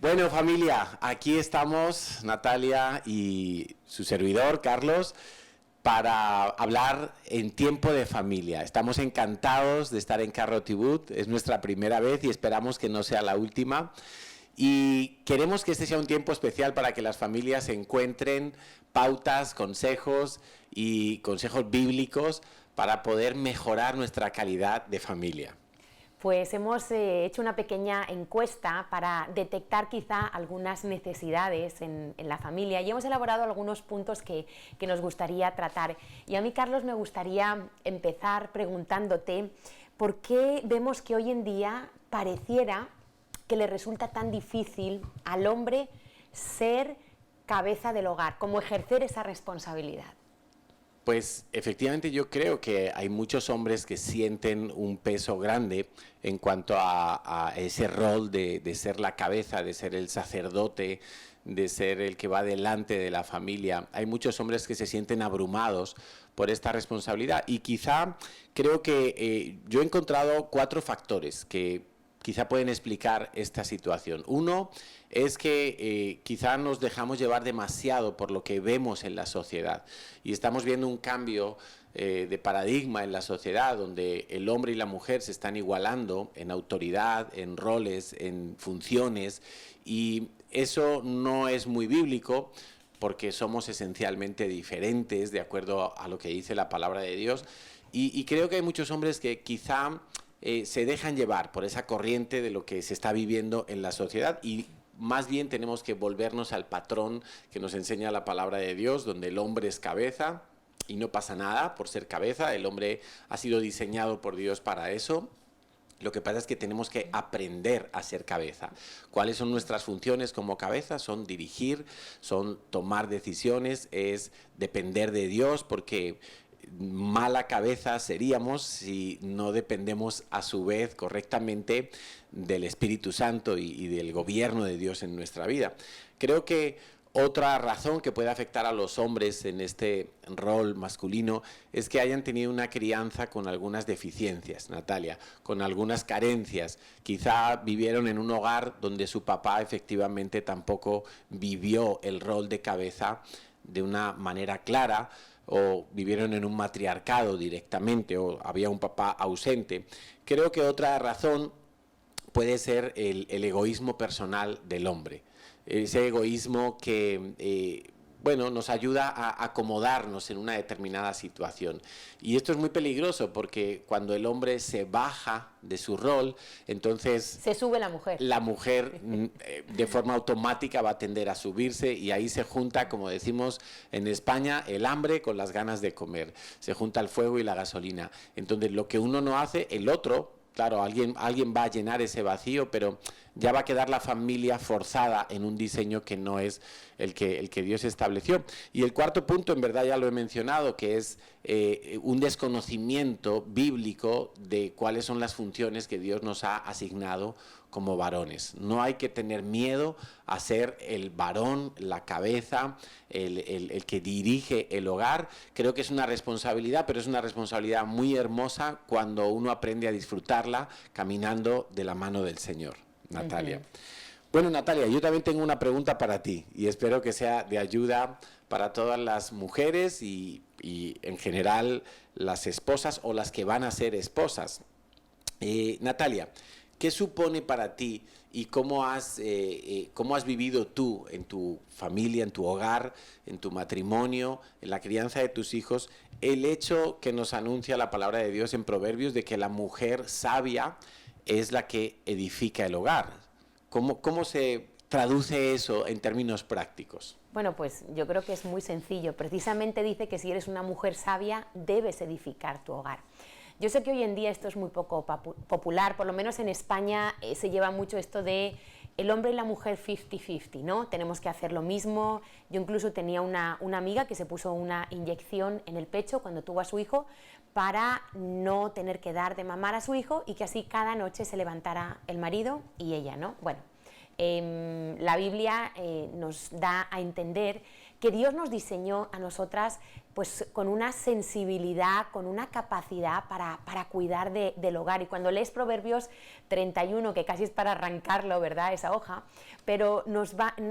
Bueno, familia, aquí estamos, Natalia y su servidor, Carlos, para hablar en tiempo de familia. Estamos encantados de estar en Carrotibud, es nuestra primera vez y esperamos que no sea la última. Y queremos que este sea un tiempo especial para que las familias encuentren pautas, consejos y consejos bíblicos para poder mejorar nuestra calidad de familia. Pues hemos hecho una pequeña encuesta para detectar quizá algunas necesidades en la familia y hemos elaborado algunos puntos que nos gustaría tratar. Y a mí, Carlos, me gustaría empezar preguntándote por qué vemos que hoy en día pareciera que le resulta tan difícil al hombre ser cabeza del hogar, como ejercer esa responsabilidad. Pues efectivamente yo creo que hay muchos hombres que sienten un peso grande en cuanto a ese rol de ser la cabeza, de ser el sacerdote, de ser el que va delante de la familia. Hay muchos hombres que se sienten abrumados por esta responsabilidad y quizá creo que yo he encontrado 4 factores que quizá pueden explicar esta situación. Uno es que quizá nos dejamos llevar demasiado por lo que vemos en la sociedad y estamos viendo un cambio de paradigma en la sociedad donde el hombre y la mujer se están igualando en autoridad, en roles, en funciones, y eso no es muy bíblico porque somos esencialmente diferentes de acuerdo a lo que dice la palabra de Dios, y creo que hay muchos hombres que quizá se dejan llevar por esa corriente de lo que se está viviendo en la sociedad, y más bien tenemos que volvernos al patrón que nos enseña la palabra de Dios, donde el hombre es cabeza y no pasa nada por ser cabeza. El hombre ha sido diseñado por Dios para eso. Lo que pasa es que tenemos que aprender a ser cabeza. ¿Cuáles son nuestras funciones como cabeza? Son dirigir, son tomar decisiones, es depender de Dios, porque mala cabeza seríamos si no dependemos a su vez correctamente del Espíritu Santo y del gobierno de Dios en nuestra vida. Creo que otra razón que puede afectar a los hombres en este rol masculino es que hayan tenido una crianza con algunas deficiencias, Natalia, con algunas carencias. Quizá vivieron en un hogar donde su papá efectivamente tampoco vivió el rol de cabeza de una manera clara, o vivieron en un matriarcado directamente, o había un papá ausente. Creo que otra razón puede ser el egoísmo personal del hombre, ese egoísmo que nos ayuda a acomodarnos en una determinada situación. Y esto es muy peligroso porque cuando el hombre se baja de su rol, entonces se sube la mujer. La mujer de forma automática va a tender a subirse, y ahí se junta, como decimos en España, el hambre con las ganas de comer. Se junta el fuego y la gasolina. Entonces lo que uno no hace, el otro, claro, alguien va a llenar ese vacío, pero ya va a quedar la familia forzada en un diseño que no es el que Dios estableció. Y el cuarto punto, en verdad ya lo he mencionado, que es un desconocimiento bíblico de cuáles son las funciones que Dios nos ha asignado como varones. No hay que tener miedo a ser el varón, la cabeza, el que dirige el hogar. Creo que es una responsabilidad, pero es una responsabilidad muy hermosa cuando uno aprende a disfrutarla caminando de la mano del Señor. Natalia. Bueno, Natalia, yo también tengo una pregunta para ti y espero que sea de ayuda para todas las mujeres y en general las esposas o las que van a ser esposas. Natalia, ¿qué supone para ti y cómo has vivido tú en tu familia, en tu hogar, en tu matrimonio, en la crianza de tus hijos, el hecho que nos anuncia la palabra de Dios en Proverbios de que la mujer sabia es la que edifica el hogar? ¿Cómo se traduce eso en términos prácticos? Bueno, pues yo creo que es muy sencillo. Precisamente dice que si eres una mujer sabia, debes edificar tu hogar. Yo sé que hoy en día esto es muy poco popular, por lo menos en España se lleva mucho esto de el hombre y la mujer 50-50, ¿no? Tenemos que hacer lo mismo. Yo incluso tenía una amiga que se puso una inyección en el pecho cuando tuvo a su hijo para no tener que dar de mamar a su hijo y que así cada noche se levantara el marido y ella, ¿no? Bueno, la Biblia nos da a entender que Dios nos diseñó a nosotras pues con una sensibilidad, con una capacidad para cuidar del hogar. Y cuando lees Proverbios 31, que casi es para arrancarlo, ¿verdad?, esa hoja, pero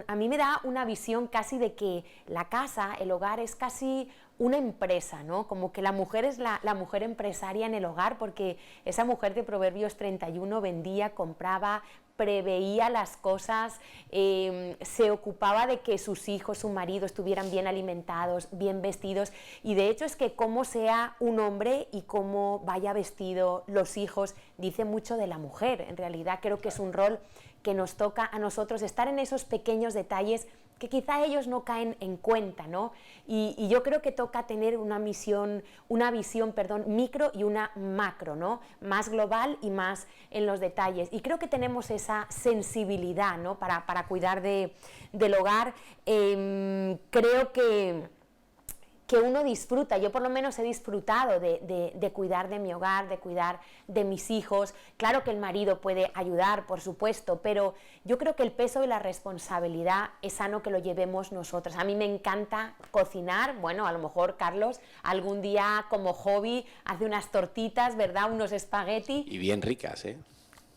a mí me da una visión casi de que la casa, el hogar, es casi una empresa, ¿no? Como que la mujer es la mujer empresaria en el hogar, porque esa mujer de Proverbios 31 vendía, compraba, preveía las cosas, se ocupaba de que sus hijos, su marido estuvieran bien alimentados, bien vestidos, y de hecho es que cómo sea un hombre y cómo vaya vestido los hijos dice mucho de la mujer. En realidad creo que es un rol que nos toca a nosotros, estar en esos pequeños detalles que quizá ellos no caen en cuenta, ¿no? Y yo creo que toca tener una visión, micro y una macro, ¿no? Más global y más en los detalles. Y creo que tenemos esa sensibilidad, ¿no?, para cuidar del hogar. Creo que uno disfruta, yo por lo menos he disfrutado de cuidar de mi hogar, de cuidar de mis hijos. Claro que el marido puede ayudar, por supuesto, pero yo creo que el peso y la responsabilidad es sano que lo llevemos nosotros. A mí me encanta cocinar, bueno, a lo mejor Carlos algún día como hobby hace unas tortitas, ¿verdad?, unos espagueti. Y bien ricas, ¿eh?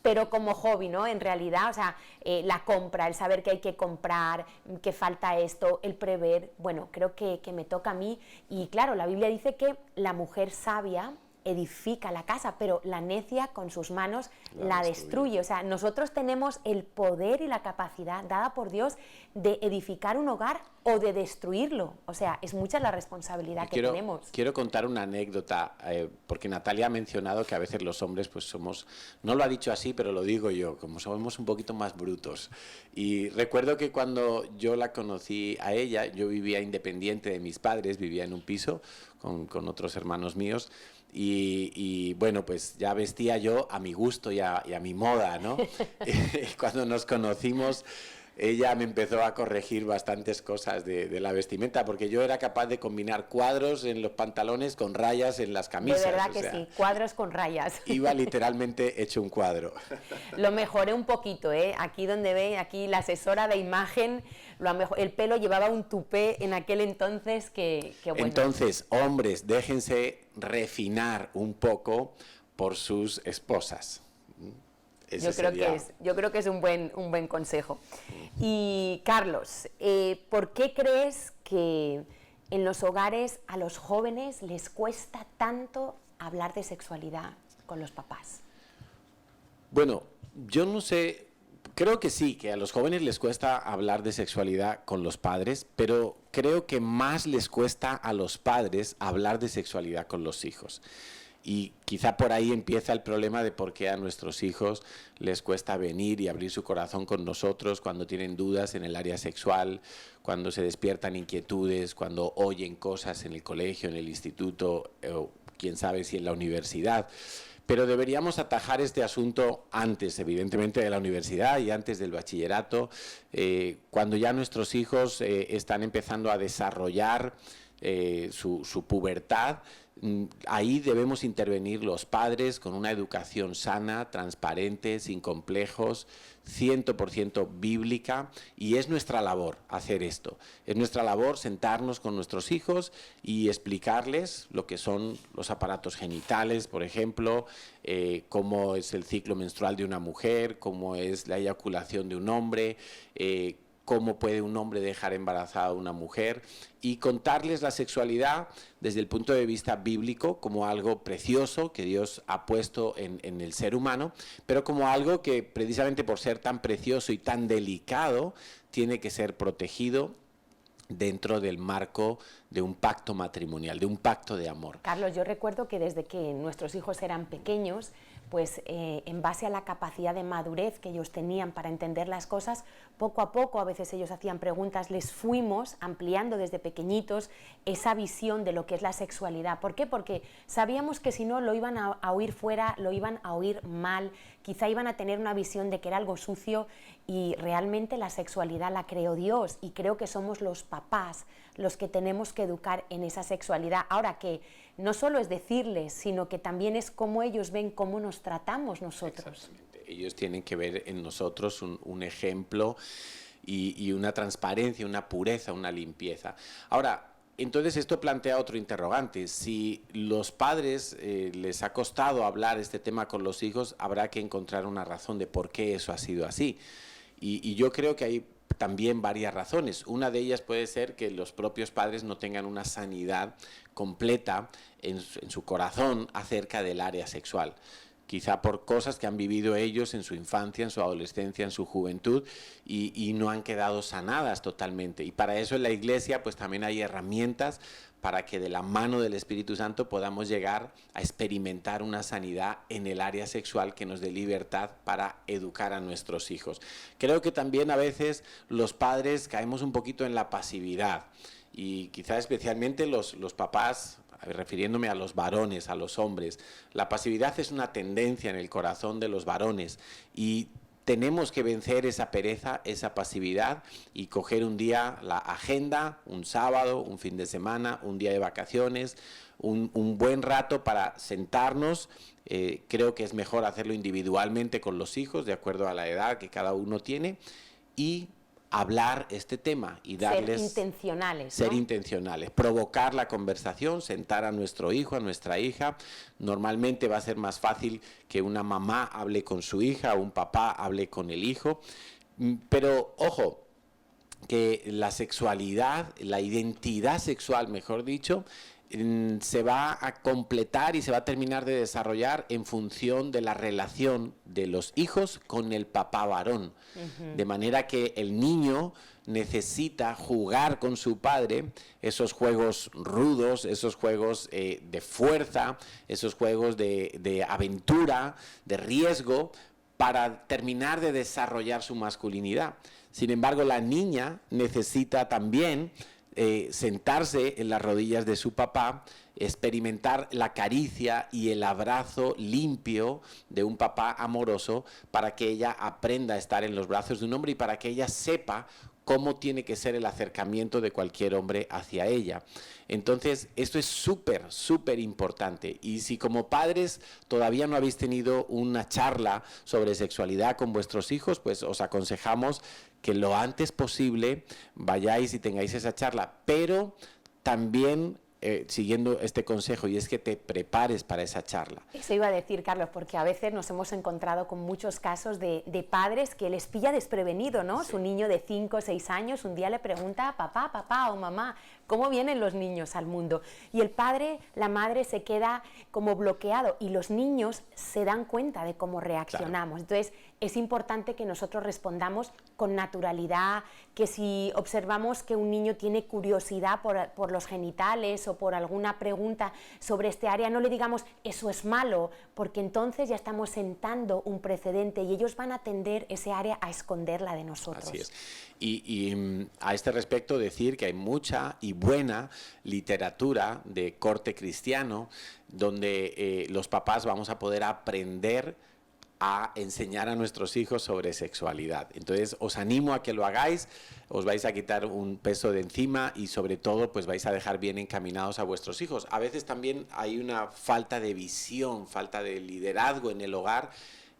Pero como hobby, ¿no? En realidad, o sea, la compra, el saber que hay que comprar, que falta esto, el prever, bueno, creo que me toca a mí. Y claro, la Biblia dice que la mujer sabia edifica la casa, pero la necia con sus manos la destruye. O sea, nosotros tenemos el poder y la capacidad dada por Dios de edificar un hogar o de destruirlo. O sea, es mucha la responsabilidad que tenemos. Quiero contar una anécdota, porque Natalia ha mencionado que a veces los hombres pues somos, no lo ha dicho así, pero lo digo yo, como somos un poquito más brutos. Y recuerdo que cuando yo la conocí a ella, yo vivía independiente de mis padres, vivía en un piso con otros hermanos míos. Y bueno, pues ya vestía yo a mi gusto y a mi moda, ¿no? Y cuando nos conocimos, ella me empezó a corregir bastantes cosas de la vestimenta, porque yo era capaz de combinar cuadros en los pantalones con rayas en las camisas. De verdad que sí, cuadros con rayas. Iba literalmente hecho un cuadro. Lo mejoré un poquito, ¿eh? Aquí donde ve, aquí la asesora de imagen, el pelo llevaba un tupé en aquel entonces que bueno. Entonces, hombres, déjense refinar un poco por sus esposas. Yo creo que es un buen consejo. Y Carlos, ¿por qué crees que en los hogares a los jóvenes les cuesta tanto hablar de sexualidad con los papás? Bueno, yo no sé, creo que sí, que a los jóvenes les cuesta hablar de sexualidad con los padres, pero creo que más les cuesta a los padres hablar de sexualidad con los hijos. Y quizá por ahí empieza el problema de por qué a nuestros hijos les cuesta venir y abrir su corazón con nosotros cuando tienen dudas en el área sexual, cuando se despiertan inquietudes, cuando oyen cosas en el colegio, en el instituto, o quién sabe si en la universidad. Pero deberíamos atajar este asunto antes, evidentemente, de la universidad y antes del bachillerato, cuando ya nuestros hijos están empezando a desarrollar su pubertad. Ahí debemos intervenir los padres con una educación sana, transparente, sin complejos, 100% bíblica, y es nuestra labor hacer esto. Es nuestra labor sentarnos con nuestros hijos y explicarles lo que son los aparatos genitales, por ejemplo, cómo es el ciclo menstrual de una mujer, cómo es la eyaculación de un hombre, cómo puede un hombre dejar embarazada a una mujer, y contarles la sexualidad desde el punto de vista bíblico como algo precioso que Dios ha puesto en el ser humano, pero como algo que precisamente por ser tan precioso y tan delicado tiene que ser protegido dentro del marco de un pacto matrimonial, de un pacto de amor. Carlos, yo recuerdo que desde que nuestros hijos eran pequeños, pues en base a la capacidad de madurez que ellos tenían para entender las cosas, poco a poco, a veces ellos hacían preguntas, les fuimos ampliando desde pequeñitos esa visión de lo que es la sexualidad. ¿Por qué? Porque sabíamos que si no lo iban a oír fuera, lo iban a oír mal, quizá iban a tener una visión de que era algo sucio, y realmente la sexualidad la creó Dios, y creo que somos los papás los que tenemos que educar en esa sexualidad. Ahora, que no solo es decirles, sino que también es cómo ellos ven cómo nos tratamos nosotros. Exactamente. Ellos tienen que ver en nosotros un ejemplo y una transparencia, una pureza, una limpieza. Ahora, entonces esto plantea otro interrogante. Si los padres les ha costado hablar este tema con los hijos, habrá que encontrar una razón de por qué eso ha sido así. Y yo creo que hay también varias razones. Una de ellas puede ser que los propios padres no tengan una sanidad completa en su corazón acerca del área sexual. Quizá por cosas que han vivido ellos en su infancia, en su adolescencia, en su juventud y no han quedado sanadas totalmente. Y para eso en la Iglesia pues también hay herramientas para que de la mano del Espíritu Santo podamos llegar a experimentar una sanidad en el área sexual que nos dé libertad para educar a nuestros hijos. Creo que también a veces los padres caemos un poquito en la pasividad y quizá especialmente los papás, refiriéndome a los varones, a los hombres. La pasividad es una tendencia en el corazón de los varones y tenemos que vencer esa pereza, esa pasividad y coger un día la agenda, un sábado, un fin de semana, un día de vacaciones, un buen rato para sentarnos. Creo que es mejor hacerlo individualmente con los hijos, de acuerdo a la edad que cada uno tiene, y hablar este tema y darles... Ser intencionales, Ser ¿no? intencionales, provocar la conversación, sentar a nuestro hijo, a nuestra hija. Normalmente va a ser más fácil que una mamá hable con su hija o un papá hable con el hijo. Pero, ojo, que la sexualidad, la identidad sexual, mejor dicho, se va a completar y se va a terminar de desarrollar en función de la relación de los hijos con el papá varón. De manera que el niño necesita jugar con su padre esos juegos rudos, esos juegos de fuerza, esos juegos de aventura, de riesgo, para terminar de desarrollar su masculinidad. Sin embargo, la niña necesita también sentarse en las rodillas de su papá, experimentar la caricia y el abrazo limpio de un papá amoroso para que ella aprenda a estar en los brazos de un hombre y para que ella sepa cómo tiene que ser el acercamiento de cualquier hombre hacia ella. Entonces, esto es súper, súper importante. Y si como padres todavía no habéis tenido una charla sobre sexualidad con vuestros hijos, pues os aconsejamos que lo antes posible vayáis y tengáis esa charla, pero también siguiendo este consejo, y es que te prepares para esa charla. Eso iba a decir, Carlos, porque a veces nos hemos encontrado con muchos casos de padres que les pilla desprevenido, ¿no? Sí. Su niño de 5 o 6 años un día le pregunta a papá o mamá, ¿cómo vienen los niños al mundo? Y el padre, la madre se queda como bloqueado y los niños se dan cuenta de cómo reaccionamos. Claro. Entonces, es importante que nosotros respondamos con naturalidad, que si observamos que un niño tiene curiosidad por los genitales o por alguna pregunta sobre este área, no le digamos eso es malo, porque entonces ya estamos sentando un precedente y ellos van a tender ese área a esconderla de nosotros. Así es. Y a este respecto decir que hay mucha y buena literatura de corte cristiano donde los papás vamos a poder aprender a enseñar a nuestros hijos sobre sexualidad. Entonces os animo a que lo hagáis, os vais a quitar un peso de encima y sobre todo pues vais a dejar bien encaminados a vuestros hijos. A veces también hay una falta de visión, falta de liderazgo en el hogar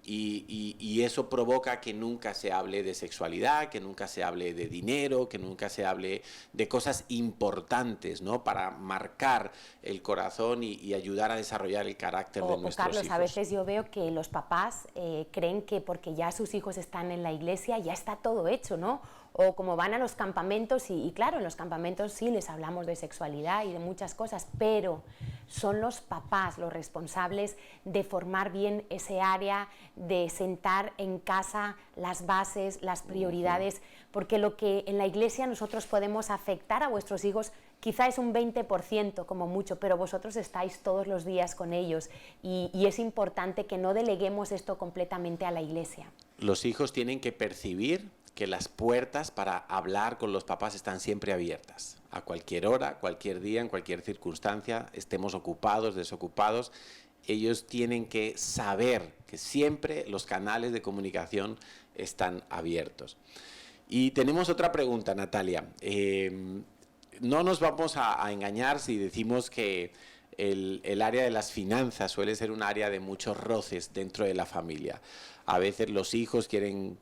y eso provoca que nunca se hable de sexualidad, que nunca se hable de dinero, que nunca se hable de cosas importantes, ¿no? Para marcar el corazón y ayudar a desarrollar el carácter de nuestros Carlos, hijos. A veces yo veo que los papás creen que porque ya sus hijos están en la iglesia ya está todo hecho, ¿no? O como van a los campamentos y claro, en los campamentos sí les hablamos de sexualidad y de muchas cosas, pero son los papás los responsables de formar bien ese área, de sentar en casa las bases, las prioridades, porque lo que en la iglesia nosotros podemos afectar a vuestros hijos quizá es un 20% como mucho, pero vosotros estáis todos los días con ellos y es importante que no deleguemos esto completamente a la iglesia. Los hijos tienen que percibir que las puertas para hablar con los papás están siempre abiertas, a cualquier hora, cualquier día, en cualquier circunstancia, estemos ocupados, desocupados, ellos tienen que saber que siempre los canales de comunicación están abiertos. Y tenemos otra pregunta, Natalia. No nos vamos a engañar si decimos que el área de las finanzas suele ser un área de muchos roces dentro de la familia. A veces los hijos quieren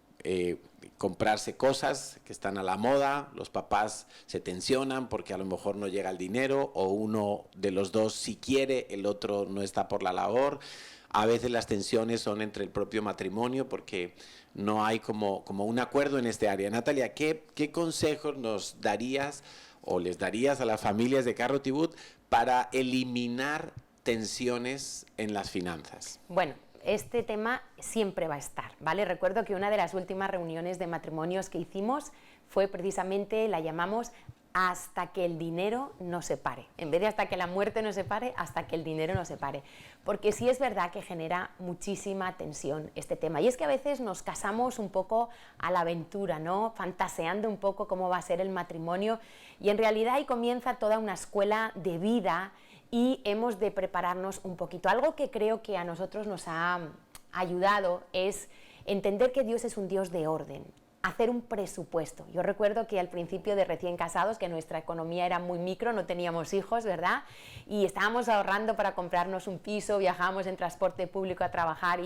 comprarse cosas que están a la moda, los papás se tensionan porque a lo mejor no llega el dinero o uno de los dos sí quiere, el otro no está por la labor. A veces las tensiones son entre el propio matrimonio porque no hay como un acuerdo en este área. Natalia, ¿qué consejos nos darías o les darías a las familias de Carro Tibut para eliminar tensiones en las finanzas? Bueno, este tema siempre va a estar, ¿vale? Recuerdo que una de las últimas reuniones de matrimonios que hicimos fue precisamente, la llamamos hasta que el dinero nos separe. En vez de hasta que la muerte nos separe, hasta que el dinero nos separe. Porque sí es verdad que genera muchísima tensión este tema. Y es que a veces nos casamos un poco a la aventura, ¿no? Fantaseando un poco cómo va a ser el matrimonio. Y en realidad ahí comienza toda una escuela de vida y hemos de prepararnos un poquito. Algo que creo que a nosotros nos ha ayudado es entender que Dios es un Dios de orden, hacer un presupuesto. Yo recuerdo que al principio de recién casados, que nuestra economía era muy micro, no teníamos hijos, ¿verdad? Y estábamos ahorrando para comprarnos un piso, viajábamos en transporte público a trabajar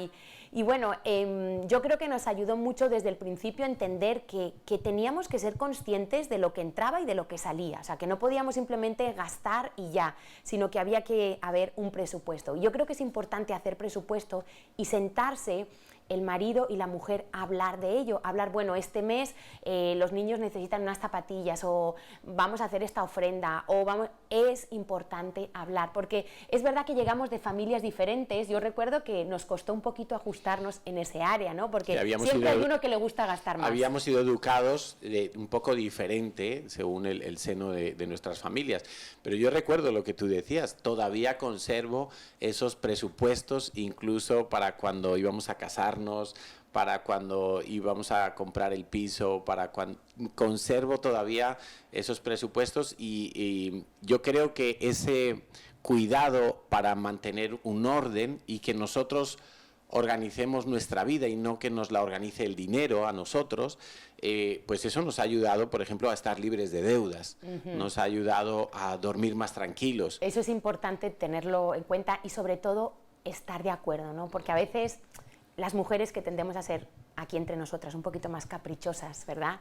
y bueno, yo creo que nos ayudó mucho desde el principio a entender que teníamos que ser conscientes de lo que entraba y de lo que salía, o sea, que no podíamos simplemente gastar y ya, sino que había que haber un presupuesto. Yo creo que es importante hacer presupuesto y sentarse el marido y la mujer a hablar de ello, hablar, bueno, este mes los niños necesitan unas zapatillas o vamos a hacer esta ofrenda o vamos, es importante hablar, porque es verdad que llegamos de familias diferentes. Yo recuerdo que nos costó un poquito ajustarnos en ese área, ¿no? Porque siempre hay uno que le gusta gastar más. Habíamos sido educados un poco diferente según el seno de nuestras familias, pero yo recuerdo lo que tú decías, todavía conservo esos presupuestos incluso para cuando íbamos a casarnos, para cuando íbamos a comprar el piso, conservo todavía esos presupuestos y yo creo que ese cuidado para mantener un orden y que nosotros organicemos nuestra vida y no que nos la organice el dinero a nosotros, pues eso nos ha ayudado, por ejemplo, a estar libres de deudas, nos ha ayudado a dormir más tranquilos. Eso es importante tenerlo en cuenta y sobre todo estar de acuerdo, ¿no? Porque a veces las mujeres que tendemos a ser aquí entre nosotras un poquito más caprichosas, ¿verdad?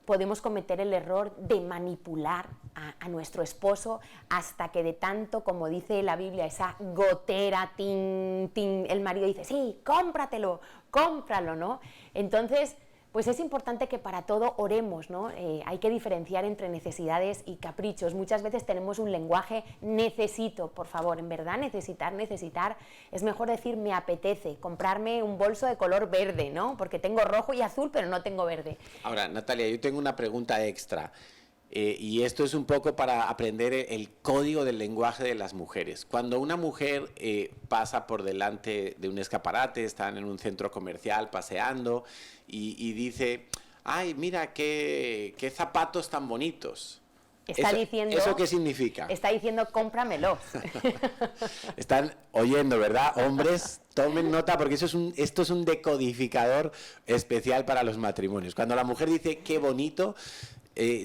Podemos cometer el error de manipular a nuestro esposo hasta que de tanto, como dice la Biblia, esa gotera, tin, tin, el marido dice, sí, cómpratelo, cómpralo, ¿no? Entonces, pues es importante que para todo oremos, ¿no? Hay que diferenciar entre necesidades y caprichos. Muchas veces tenemos un lenguaje necesito, por favor, en verdad necesitar, es mejor decir me apetece, comprarme un bolso de color verde, ¿no? Porque tengo rojo y azul, pero no tengo verde. Ahora, Natalia, yo tengo una pregunta extra. Y esto es un poco para aprender el código del lenguaje de las mujeres. Cuando una mujer pasa por delante de un escaparate, están en un centro comercial paseando y dice, ay, mira, qué zapatos tan bonitos. Está diciendo, ¿eso qué significa? Está diciendo, cómpramelos. Están oyendo, ¿verdad? Hombres, tomen nota porque esto es un decodificador especial para los matrimonios. Cuando la mujer dice, qué bonito,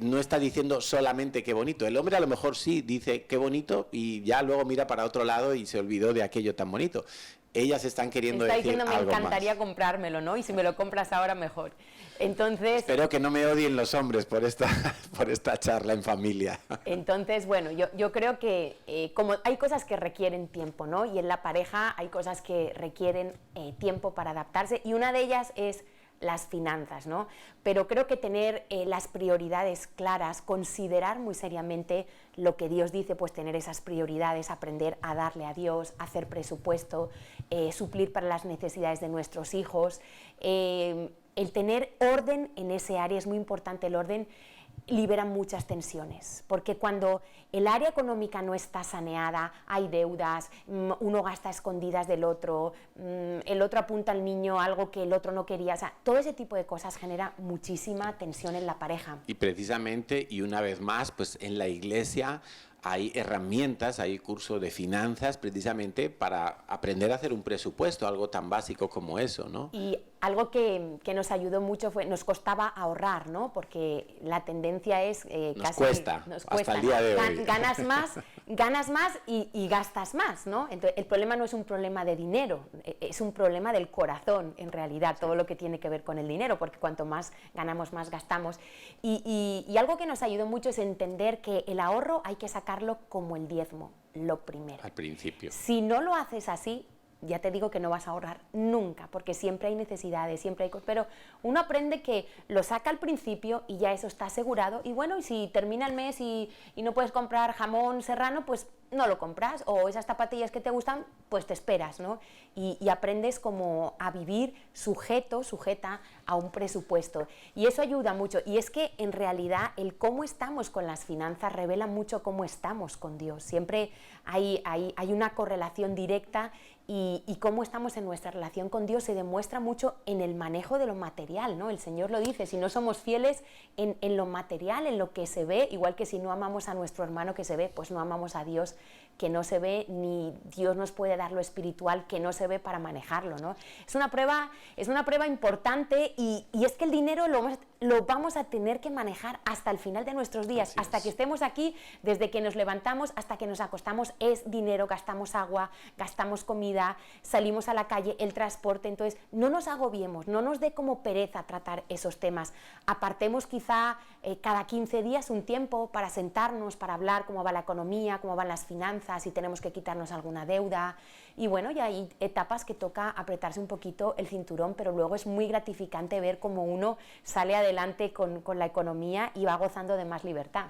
no está diciendo solamente qué bonito. El hombre a lo mejor sí dice qué bonito y ya luego mira para otro lado y se olvidó de aquello tan bonito. Ellas están queriendo decir algo más. Está diciendo, me encantaría comprármelo, ¿no? Y si me lo compras ahora, mejor. Entonces... Espero que no me odien los hombres por esta charla en familia. Entonces, bueno, yo creo que como hay cosas que requieren tiempo, ¿no? Y en la pareja hay cosas que requieren tiempo para adaptarse y una de ellas es las finanzas, ¿no? Pero creo que tener las prioridades claras, considerar muy seriamente lo que Dios dice, pues tener esas prioridades, aprender a darle a Dios, hacer presupuesto, suplir para las necesidades de nuestros hijos, el tener orden en ese área es muy importante. El orden libera muchas tensiones, porque cuando el área económica no está saneada, hay deudas, uno gasta a escondidas del otro, el otro apunta al niño algo que el otro no quería, o sea, todo ese tipo de cosas genera muchísima tensión en la pareja. Y precisamente, y una vez más, pues en la iglesia hay herramientas, hay curso de finanzas precisamente para aprender a hacer un presupuesto, algo tan básico como eso, ¿no? Y algo que nos ayudó mucho nos costaba ahorrar, ¿no? Porque la tendencia es nos cuesta, hasta el día de hoy. Ganas más y gastas más, ¿no? Entonces, el problema no es un problema de dinero, es un problema del corazón, en realidad, todo lo que tiene que ver con el dinero, porque cuanto más ganamos, más gastamos. Y algo que nos ayudó mucho es entender que el ahorro hay que sacarlo como el diezmo, lo primero. Al principio. Si no lo haces así, ya te digo que no vas a ahorrar nunca, porque siempre hay necesidades, siempre hay cosas, pero uno aprende que lo saca al principio y ya eso está asegurado, y bueno, y si termina el mes y no puedes comprar jamón serrano, pues no lo compras, o esas zapatillas que te gustan, pues te esperas, ¿no? Y aprendes como a vivir sujeta a un presupuesto, y eso ayuda mucho, y es que en realidad el cómo estamos con las finanzas revela mucho cómo estamos con Dios, siempre hay una correlación directa. Y cómo estamos en nuestra relación con Dios se demuestra mucho en el manejo de lo material, ¿no? El Señor lo dice, si no somos fieles en lo material, en lo que se ve, igual que si no amamos a nuestro hermano que se ve, pues no amamos a Dios que no se ve, ni Dios nos puede dar lo espiritual que no se ve para manejarlo, ¿no? Es una prueba importante y es que el dinero lo vamos a tener que manejar hasta el final de nuestros días, hasta que estemos aquí, desde que nos levantamos hasta que nos acostamos, es dinero, gastamos agua, gastamos comida, salimos a la calle, el transporte, entonces no nos agobiemos, no nos dé como pereza tratar esos temas, apartemos quizá cada 15 días un tiempo para sentarnos, para hablar cómo va la economía, cómo van las finanzas, si tenemos que quitarnos alguna deuda, y bueno, ya hay etapas que toca apretarse un poquito el cinturón, pero luego es muy gratificante ver cómo uno sale adelante con la economía y va gozando de más libertad.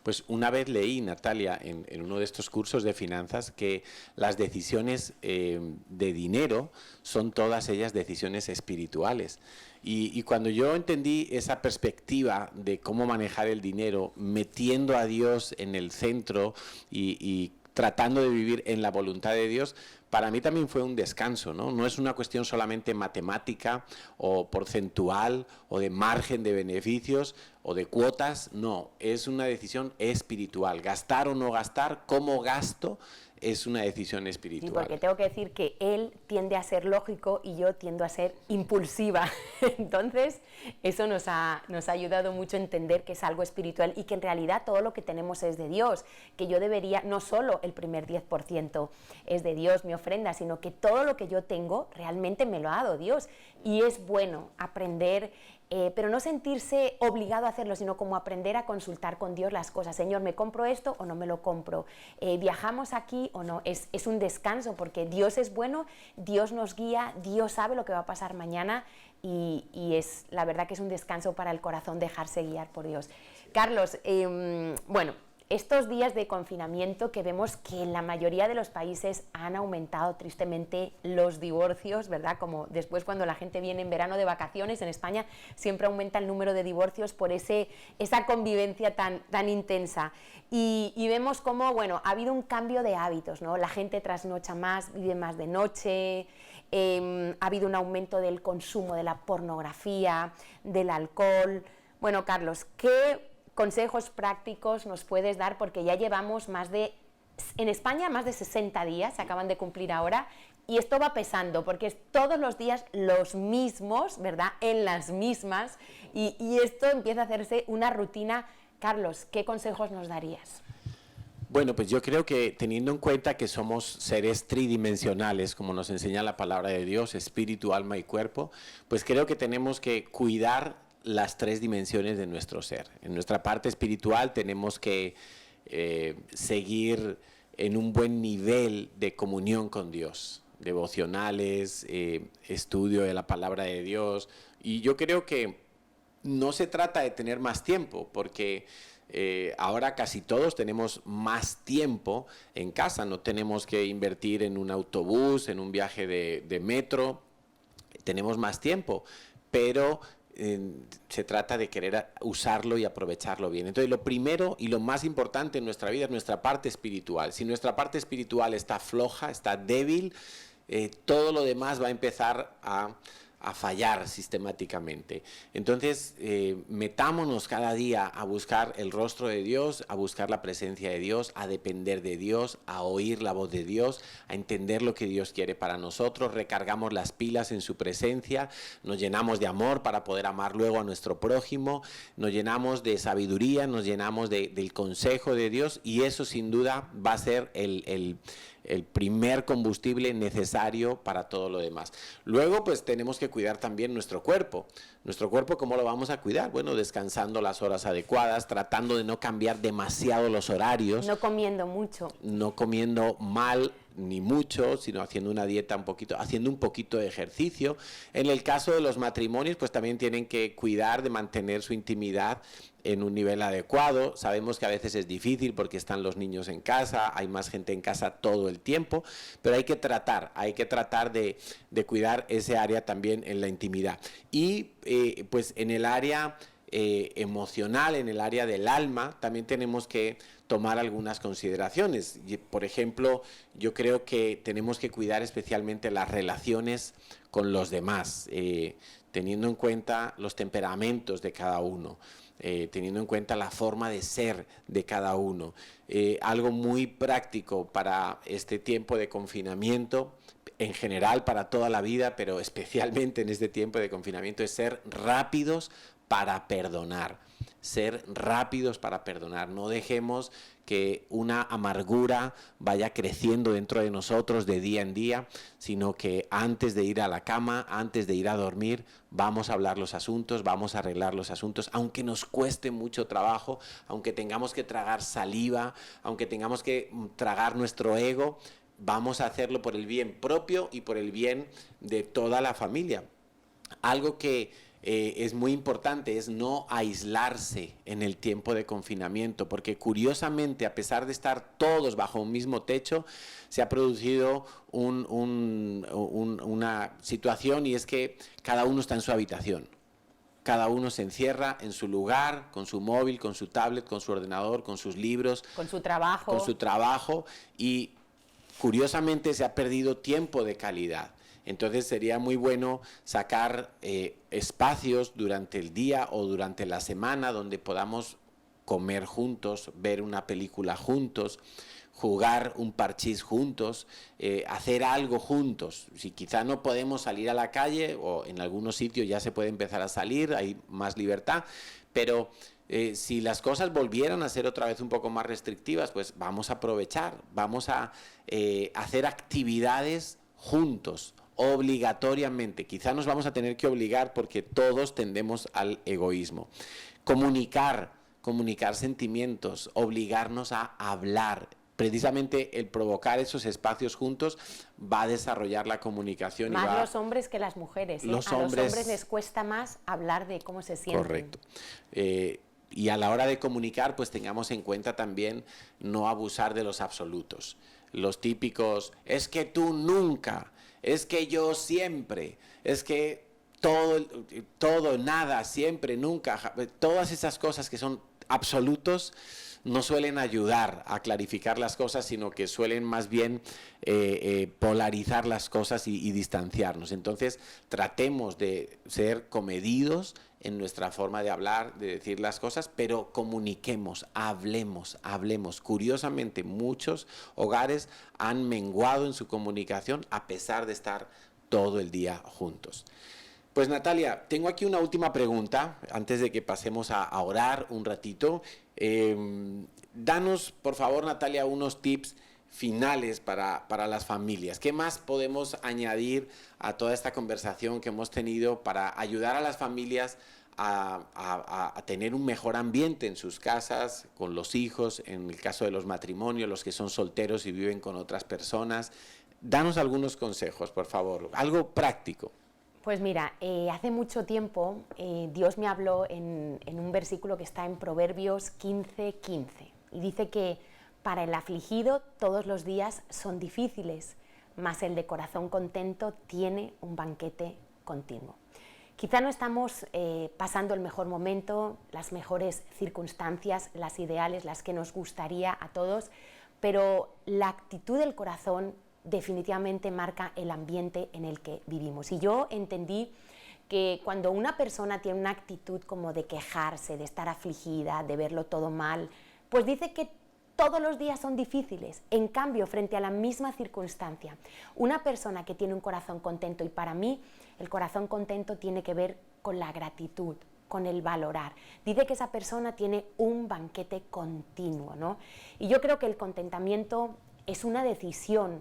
Pues una vez leí, Natalia, en uno de estos cursos de finanzas, que las decisiones de dinero son todas ellas decisiones espirituales. Y cuando yo entendí esa perspectiva de cómo manejar el dinero, metiendo a Dios en el centro y tratando de vivir en la voluntad de Dios, para mí también fue un descanso, ¿no? No es una cuestión solamente matemática o porcentual o de margen de beneficios o de cuotas, no, es una decisión espiritual. Gastar o no gastar, cómo gasto, es una decisión espiritual. Sí, porque tengo que decir que él tiende a ser lógico y yo tiendo a ser impulsiva. Entonces, eso nos ha ayudado mucho a entender que es algo espiritual y que en realidad todo lo que tenemos es de Dios, que yo debería, no solo el primer 10% es de Dios, mi ofrenda, sino que todo lo que yo tengo realmente me lo ha dado Dios. Y es bueno aprender, pero no sentirse obligado a hacerlo, sino como aprender a consultar con Dios las cosas. Señor, ¿me compro esto o no me lo compro? ¿Viajamos aquí o no? Es un descanso porque Dios es bueno, Dios nos guía, Dios sabe lo que va a pasar mañana y es la verdad que es un descanso para el corazón dejarse guiar por Dios. Carlos, bueno, estos días de confinamiento que vemos que en la mayoría de los países han aumentado tristemente los divorcios, ¿verdad? Como después cuando la gente viene en verano de vacaciones, en España siempre aumenta el número de divorcios por esa convivencia tan intensa. Y vemos cómo, bueno, ha habido un cambio de hábitos, ¿no? La gente trasnocha más, vive más de noche, ha habido un aumento del consumo de la pornografía, del alcohol. Bueno, Carlos, ¿qué consejos prácticos nos puedes dar? Porque ya llevamos en España más de 60 días, se acaban de cumplir ahora, y esto va pesando, porque es todos los días los mismos, ¿verdad? En las mismas, y esto empieza a hacerse una rutina. Carlos, ¿qué consejos nos darías? Bueno, pues yo creo que teniendo en cuenta que somos seres tridimensionales, como nos enseña la palabra de Dios, espíritu, alma y cuerpo, pues creo que tenemos que cuidar las tres dimensiones de nuestro ser. En nuestra parte espiritual tenemos que seguir en un buen nivel de comunión con Dios, devocionales, estudio de la palabra de Dios, y yo creo que no se trata de tener más tiempo, porque ahora casi todos tenemos más tiempo en casa, no tenemos que invertir en un autobús, en un viaje de metro, tenemos más tiempo, pero se trata de querer usarlo y aprovecharlo bien. Entonces, lo primero y lo más importante en nuestra vida es nuestra parte espiritual. Si nuestra parte espiritual está floja, está débil, todo lo demás va a empezar a a fallar sistemáticamente. Entonces, metámonos cada día a buscar el rostro de Dios, a buscar la presencia de Dios, a depender de Dios, a oír la voz de Dios, a entender lo que Dios quiere para nosotros, recargamos las pilas en su presencia, nos llenamos de amor para poder amar luego a nuestro prójimo, nos llenamos de sabiduría, nos llenamos del consejo de Dios, y eso sin duda va a ser el primer combustible necesario para todo lo demás. Luego, pues tenemos que cuidar también nuestro cuerpo. Nuestro cuerpo, ¿cómo lo vamos a cuidar? Bueno, descansando las horas adecuadas, tratando de no cambiar demasiado los horarios. No comiendo mucho. No comiendo mal ni mucho, sino haciendo una dieta haciendo un poquito de ejercicio. En el caso de los matrimonios, pues también tienen que cuidar de mantener su intimidad en un nivel adecuado. Sabemos que a veces es difícil porque están los niños en casa, hay más gente en casa todo el tiempo, pero hay que tratar de cuidar ese área también en la intimidad. Y pues en el área emocional, en el área del alma, también tenemos que tomar algunas consideraciones. Por ejemplo, yo creo que tenemos que cuidar especialmente las relaciones con los demás, teniendo en cuenta los temperamentos de cada uno, teniendo en cuenta la forma de ser de cada uno. Algo muy práctico para este tiempo de confinamiento, en general para toda la vida, pero especialmente en este tiempo de confinamiento, es ser rápidos para perdonar. Ser rápidos para perdonar. No dejemos que una amargura vaya creciendo dentro de nosotros de día en día, sino que antes de ir a la cama, antes de ir a dormir, vamos a hablar los asuntos, vamos a arreglar los asuntos, aunque nos cueste mucho trabajo, aunque tengamos que tragar saliva, aunque tengamos que tragar nuestro ego, vamos a hacerlo por el bien propio y por el bien de toda la familia. Algo que es muy importante es no aislarse en el tiempo de confinamiento, porque curiosamente, a pesar de estar todos bajo un mismo techo, se ha producido una situación, y es que cada uno está en su habitación. Cada uno se encierra en su lugar, con su móvil, con su tablet, con su ordenador, con sus libros, con su trabajo. Y curiosamente se ha perdido tiempo de calidad. Entonces sería muy bueno sacar espacios durante el día o durante la semana donde podamos comer juntos, ver una película juntos, jugar un parchís juntos, hacer algo juntos. Si quizá no podemos salir a la calle, o en algunos sitios ya se puede empezar a salir, hay más libertad, pero si las cosas volvieran a ser otra vez un poco más restrictivas, pues vamos a aprovechar, vamos a hacer actividades juntos, obligatoriamente. Quizá nos vamos a tener que obligar porque todos tendemos al egoísmo. Comunicar sentimientos, obligarnos a hablar. Precisamente el provocar esos espacios juntos va a desarrollar la comunicación. Más los hombres que las mujeres. A los hombres les cuesta más hablar de cómo se sienten. Correcto. Y a la hora de comunicar, pues tengamos en cuenta también no abusar de los absolutos. Los típicos, es que tú nunca, es que yo siempre, es que todo, nada, siempre, nunca, todas esas cosas que son absolutos no suelen ayudar a clarificar las cosas, sino que suelen más bien polarizar las cosas y distanciarnos. Entonces, tratemos de ser comedidos en nuestra forma de hablar, de decir las cosas, pero comuniquemos, hablemos. Curiosamente, muchos hogares han menguado en su comunicación a pesar de estar todo el día juntos. Pues Natalia, tengo aquí una última pregunta antes de que pasemos a orar un ratito. Danos, por favor, Natalia, unos tips finales para las familias. ¿Qué más podemos añadir a toda esta conversación que hemos tenido para ayudar a las familias a tener un mejor ambiente en sus casas, con los hijos, en el caso de los matrimonios, los que son solteros y viven con otras personas? Danos algunos consejos, por favor, algo práctico. Pues mira, hace mucho tiempo Dios me habló en un versículo que está en Proverbios 15:15 y dice que para el afligido todos los días son difíciles, mas el de corazón contento tiene un banquete continuo. Quizá no estamos pasando el mejor momento, las mejores circunstancias, las ideales, las que nos gustaría a todos, pero la actitud del corazón definitivamente marca el ambiente en el que vivimos. Y yo entendí porque cuando una persona tiene una actitud como de quejarse, de estar afligida, de verlo todo mal, pues dice que todos los días son difíciles. En cambio, frente a la misma circunstancia, una persona que tiene un corazón contento, y para mí el corazón contento tiene que ver con la gratitud, con el valorar. Dice que esa persona tiene un banquete continuo, ¿no? Y yo creo que el contentamiento es una decisión.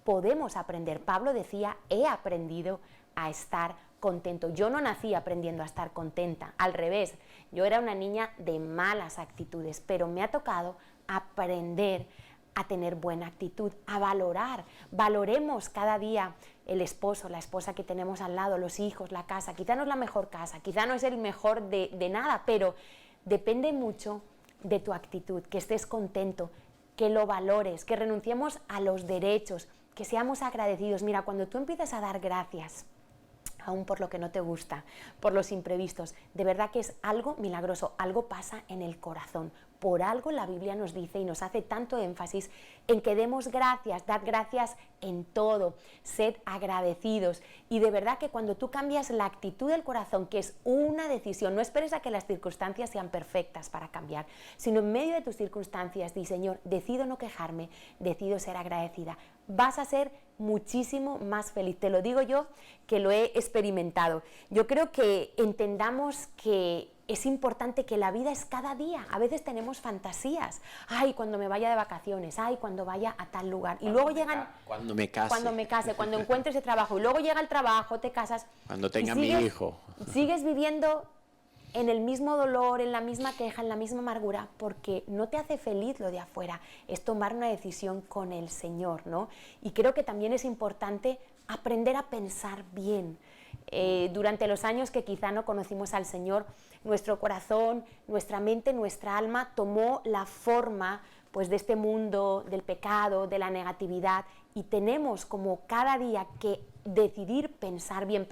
Podemos aprender. Pablo decía, he aprendido a estar contento. Yo no nací aprendiendo a estar contenta, al revés, yo era una niña de malas actitudes, pero me ha tocado aprender a tener buena actitud, a valorar. Valoremos cada día el esposo, la esposa que tenemos al lado, los hijos, la casa. Quizá no es la mejor casa, quizá no es el mejor de nada, pero depende mucho de tu actitud, que estés contento, que lo valores, que renunciemos a los derechos, que seamos agradecidos. Mira, cuando tú empiezas a dar gracias, aún por lo que no te gusta, por los imprevistos, de verdad que es algo milagroso, algo pasa en el corazón. Por algo la Biblia nos dice y nos hace tanto énfasis en que demos gracias, dad gracias en todo, sed agradecidos. Y de verdad que cuando tú cambias la actitud del corazón, que es una decisión, no esperes a que las circunstancias sean perfectas para cambiar, sino en medio de tus circunstancias, di, Señor, decido no quejarme, decido ser agradecida. Vas a ser muchísimo más feliz. Te lo digo yo, que lo he experimentado. Yo creo que entendamos que es importante, que la vida es cada día. A veces tenemos fantasías. Ay, cuando me vaya de vacaciones, ay, cuando vaya a tal lugar. Y luego llegan... Cuando me case. Cuando me case, cuando encuentres el trabajo. Y luego llega el trabajo, te casas. Cuando tenga mi hijo. Sigues viviendo en el mismo dolor, en la misma queja, en la misma amargura, porque no te hace feliz lo de afuera. Es tomar una decisión con el Señor, ¿no? Y creo que también es importante aprender a pensar bien. Durante los años que quizá no conocimos al Señor, nuestro corazón, nuestra mente, nuestra alma tomó la forma pues de este mundo, del pecado, de la negatividad, y tenemos como cada día que decidir pensar bien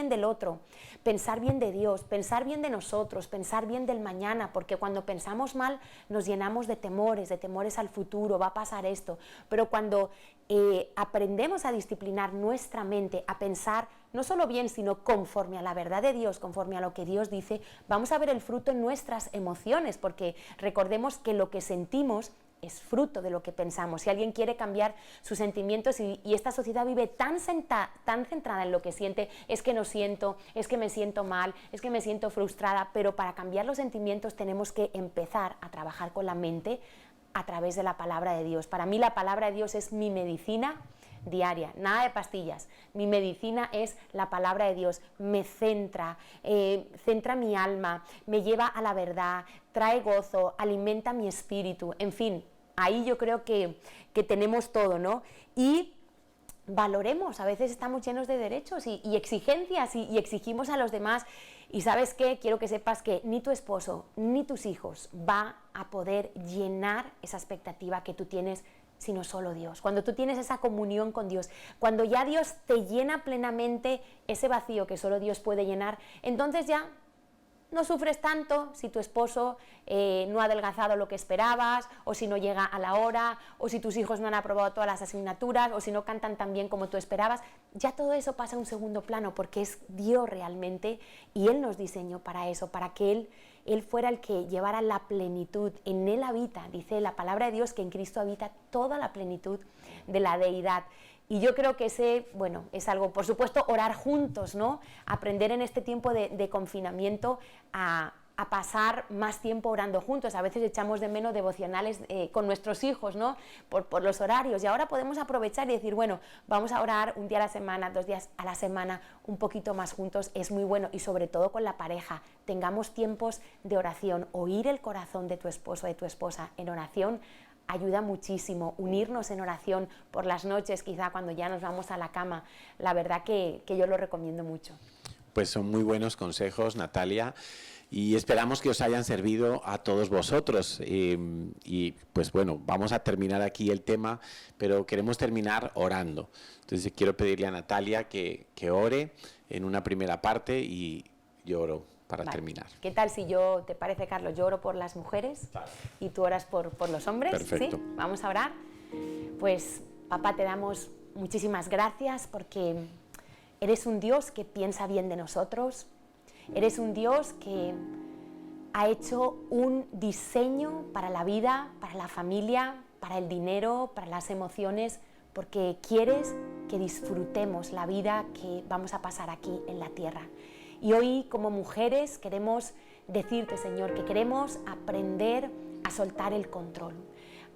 del otro, pensar bien de Dios, pensar bien de nosotros, pensar bien del mañana, porque cuando pensamos mal nos llenamos de temores al futuro, va a pasar esto, pero cuando aprendemos a disciplinar nuestra mente, a pensar no solo bien, sino conforme a la verdad de Dios, conforme a lo que Dios dice, vamos a ver el fruto en nuestras emociones, porque recordemos que lo que sentimos es fruto de lo que pensamos. Si alguien quiere cambiar sus sentimientos y esta sociedad vive tan centrada en lo que siente, es que no siento, es que me siento mal, es que me siento frustrada, pero para cambiar los sentimientos tenemos que empezar a trabajar con la mente a través de la palabra de Dios. Para mí la palabra de Dios es mi medicina diaria, nada de pastillas. Mi medicina es la palabra de Dios, me centra mi alma, me lleva a la verdad, trae gozo, alimenta mi espíritu, en fin, ahí yo creo que tenemos todo, ¿no? Y valoremos, a veces estamos llenos de derechos y exigencias y exigimos a los demás, y ¿sabes qué? Quiero que sepas que ni tu esposo ni tus hijos va a poder llenar esa expectativa que tú tienes, sino solo Dios. Cuando tú tienes esa comunión con Dios, cuando ya Dios te llena plenamente ese vacío que solo Dios puede llenar, entonces ya no sufres tanto si tu esposo no ha adelgazado lo que esperabas, o si no llega a la hora, o si tus hijos no han aprobado todas las asignaturas, o si no cantan tan bien como tú esperabas. Ya todo eso pasa a un segundo plano, porque es Dios realmente, y Él nos diseñó para eso, para que Él fuera el que llevara la plenitud. En Él habita, dice la palabra de Dios, que en Cristo habita toda la plenitud de la deidad. Y yo creo que es algo, por supuesto, orar juntos, ¿no? Aprender en este tiempo de confinamiento a pasar más tiempo orando juntos. A veces echamos de menos devocionales con nuestros hijos, ¿no? Por los horarios. Y ahora podemos aprovechar y decir, bueno, vamos a orar un día a la semana, 2 días a la semana, un poquito más juntos. Es muy bueno. Y sobre todo con la pareja. Tengamos tiempos de oración. Oír el corazón de tu esposo o de tu esposa en oración ayuda muchísimo. Unirnos en oración por las noches, quizá cuando ya nos vamos a la cama. La verdad que yo lo recomiendo mucho. Pues son muy buenos consejos, Natalia, y esperamos que os hayan servido a todos vosotros. Y pues bueno, vamos a terminar aquí el tema, pero queremos terminar orando. Entonces quiero pedirle a Natalia que ore en una primera parte y yo oro para terminar. ¿Qué tal si te parece, Carlos, yo oro por las mujeres y tú oras por los hombres? Perfecto. ¿Sí? Vamos a orar. Pues, papá, te damos muchísimas gracias porque Eres un Dios que piensa bien de nosotros. Eres un Dios que ha hecho un diseño para la vida, para la familia, para el dinero, para las emociones, porque quieres que disfrutemos la vida que vamos a pasar aquí en la tierra. Y hoy, como mujeres, queremos decirte, Señor, que queremos aprender a soltar el control,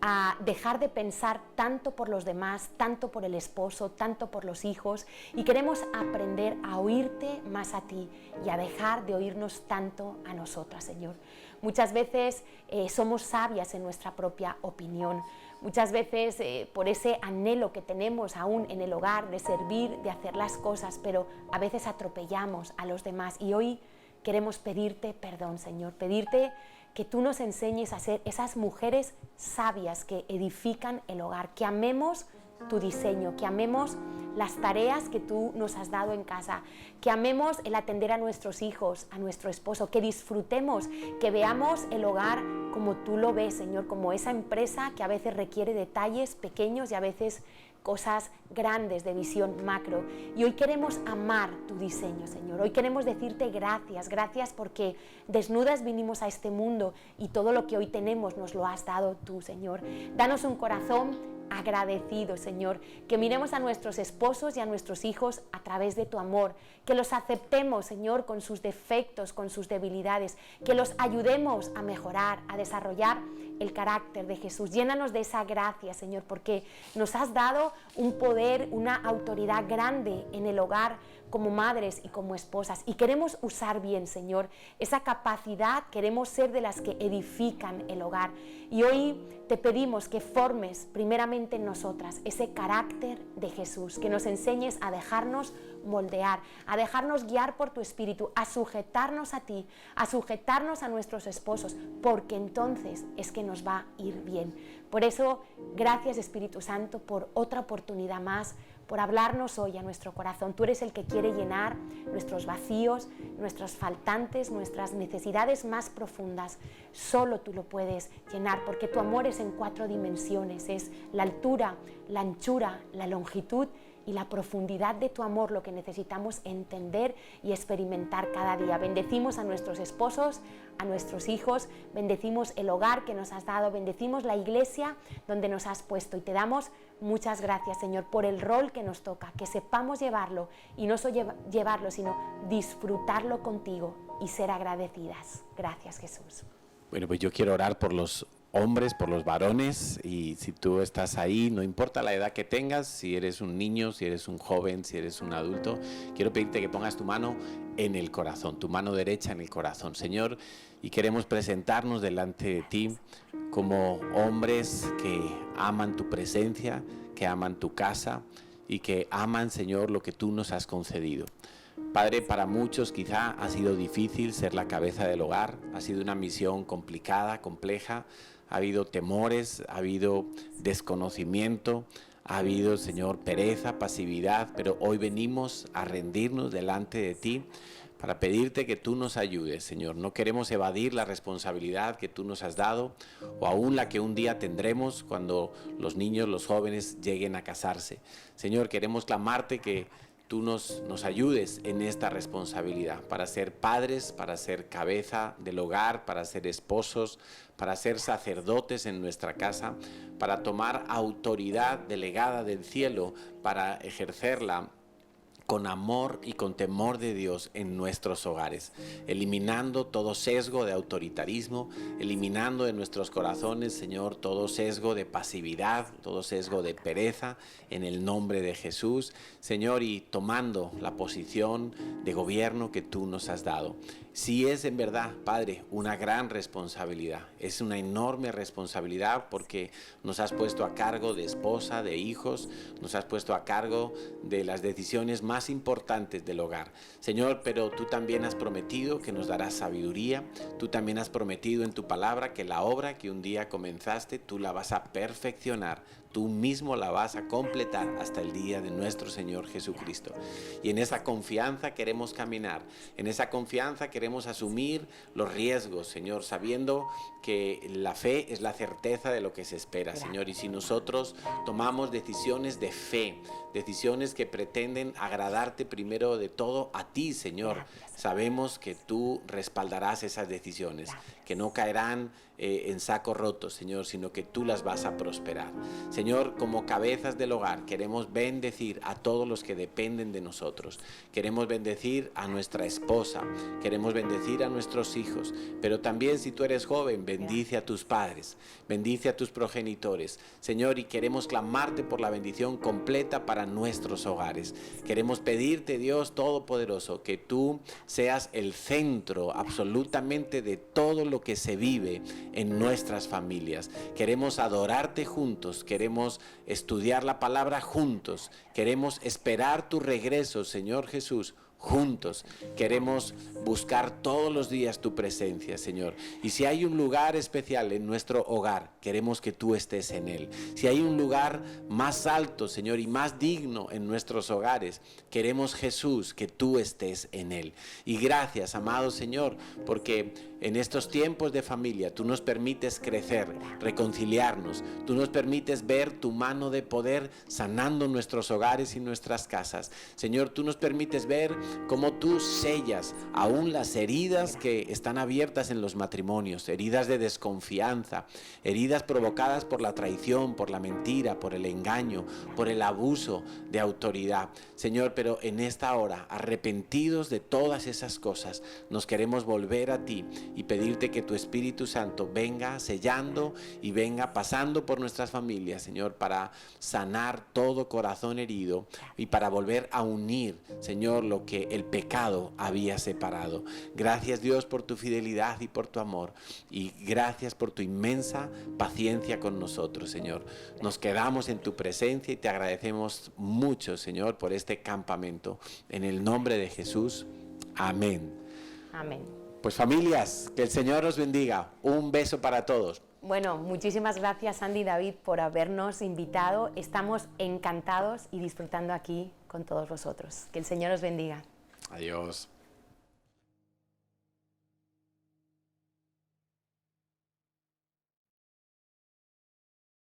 a dejar de pensar tanto por los demás, tanto por el esposo, tanto por los hijos, y queremos aprender a oírte más a ti y a dejar de oírnos tanto a nosotras, Señor. Muchas veces somos sabias en nuestra propia opinión, muchas veces por ese anhelo que tenemos aún en el hogar de servir, de hacer las cosas, pero a veces atropellamos a los demás, y hoy queremos pedirte perdón, Señor, pedirte que tú nos enseñes a ser esas mujeres sabias que edifican el hogar, que amemos tu diseño, que amemos las tareas que tú nos has dado en casa, que amemos el atender a nuestros hijos, a nuestro esposo, que disfrutemos, que veamos el hogar como tú lo ves, Señor, como esa empresa que a veces requiere detalles pequeños y a veces cosas grandes de visión macro. Y hoy queremos amar tu diseño, Señor. Hoy queremos decirte gracias, gracias porque desnudas vinimos a este mundo y todo lo que hoy tenemos nos lo has dado tú, Señor. Danos un corazón agradecido, Señor, que miremos a nuestros esposos y a nuestros hijos a través de tu amor, que los aceptemos, Señor, con sus defectos, con sus debilidades, que los ayudemos a mejorar, a desarrollar el carácter de Jesús. Llénanos de esa gracia, Señor, porque nos has dado un poder, una autoridad grande en el hogar como madres y como esposas, y queremos usar bien, Señor, esa capacidad. Queremos ser de las que edifican el hogar, y hoy te pedimos que formes primeramente en nosotras ese carácter de Jesús, que nos enseñes a dejarnos moldear, a dejarnos guiar por tu Espíritu, a sujetarnos a ti, a sujetarnos a nuestros esposos, porque entonces es que nos va a ir bien. Por eso, gracias, Espíritu Santo, por otra oportunidad más, por hablarnos hoy a nuestro corazón. Tú eres el que quiere llenar nuestros vacíos, nuestros faltantes, nuestras necesidades más profundas. Solo tú lo puedes llenar, porque tu amor es en 4 dimensiones. Es la altura, la anchura, la longitud y la profundidad de tu amor lo que necesitamos entender y experimentar cada día. Bendecimos a nuestros esposos, a nuestros hijos, bendecimos el hogar que nos has dado, bendecimos la iglesia donde nos has puesto, y te damos muchas gracias, Señor, por el rol que nos toca, que sepamos llevarlo, y no solo llevarlo, sino disfrutarlo contigo y ser agradecidas. Gracias, Jesús. Bueno, pues yo quiero orar por los hombres, por los varones, y si tú estás ahí, no importa la edad que tengas, si eres un niño, si eres un joven, si eres un adulto, quiero pedirte que pongas tu mano en el corazón, tu mano derecha en el corazón, Señor, y queremos presentarnos delante de ti como hombres que aman tu presencia, que aman tu casa y que aman, Señor, lo que tú nos has concedido. Padre, para muchos quizá ha sido difícil ser la cabeza del hogar, ha sido una misión complicada, compleja, ha habido temores, ha habido desconocimiento, ha habido, Señor, pereza, pasividad, pero hoy venimos a rendirnos delante de ti para pedirte que tú nos ayudes, Señor. No queremos evadir la responsabilidad que tú nos has dado, o aún la que un día tendremos cuando los niños, los jóvenes lleguen a casarse. Señor, queremos clamarte que tú nos ayudes en esta responsabilidad, para ser padres, para ser cabeza del hogar, para ser esposos, para ser sacerdotes en nuestra casa, para tomar autoridad delegada del cielo, para ejercerla con amor y con temor de Dios en nuestros hogares, eliminando todo sesgo de autoritarismo, eliminando de nuestros corazones, Señor, todo sesgo de pasividad, todo sesgo de pereza, en el nombre de Jesús, Señor, y tomando la posición de gobierno que tú nos has dado. Sí es en verdad, Padre, una gran responsabilidad, es una enorme responsabilidad porque nos has puesto a cargo de esposa, de hijos, nos has puesto a cargo de las decisiones más importantes del hogar. Señor, pero tú también has prometido que nos darás sabiduría, tú también has prometido en tu palabra que la obra que un día comenzaste, tú la vas a perfeccionar, tú mismo la vas a completar hasta el día de nuestro Señor Jesucristo. Y en esa confianza queremos caminar, en esa confianza queremos queremos asumir los riesgos, Señor, sabiendo que la fe es la certeza de lo que se espera, Señor. Y si nosotros tomamos decisiones de fe, decisiones que pretenden agradarte primero de todo a ti, Señor, sabemos que tú respaldarás esas decisiones, que no caerán en saco roto, Señor, sino que tú las vas a prosperar. Señor, como cabezas del hogar, queremos bendecir a todos los que dependen de nosotros. Queremos bendecir a nuestra esposa, queremos bendecir a nuestros hijos, pero también si tú eres joven, bendice a tus padres, bendice a tus progenitores, Señor, y queremos clamarte por la bendición completa para nuestros hogares. Queremos pedirte, Dios Todopoderoso, que tú seas el centro absolutamente de todo lo que se vive en nuestras familias. Queremos adorarte juntos, queremos estudiar la palabra juntos, queremos esperar tu regreso, Señor Jesús, juntos. Queremos buscar todos los días tu presencia, Señor. Y si hay un lugar especial en nuestro hogar, queremos que tú estés en él. Si hay un lugar más alto, Señor, y más digno en nuestros hogares, queremos, Jesús, que tú estés en él. Y gracias, amado Señor, porque en estos tiempos de familia tú nos permites crecer, reconciliarnos. Tú nos permites ver tu mano de poder sanando nuestros hogares y nuestras casas. Señor, tú nos permites ver cómo tú sellas aún las heridas que están abiertas en los matrimonios, heridas de desconfianza, heridas provocadas por la traición, por la mentira, por el engaño, por el abuso de autoridad. Señor, pero en esta hora, arrepentidos de todas esas cosas, nos queremos volver a ti y pedirte que tu Espíritu Santo venga sellando y venga pasando por nuestras familias, Señor, para sanar todo corazón herido y para volver a unir, Señor, lo que el pecado había separado. Gracias, Dios, por tu fidelidad y por tu amor, y gracias por tu inmensa paciencia con nosotros, Señor. Nos quedamos en tu presencia y te agradecemos mucho, Señor, por este campamento. En el nombre de Jesús, amén. Amén. Pues familias, que el Señor os bendiga. Un beso para todos. Bueno, muchísimas gracias, Andy y David, por habernos invitado. Estamos encantados y disfrutando aquí con todos vosotros. Que el Señor os bendiga. Adiós.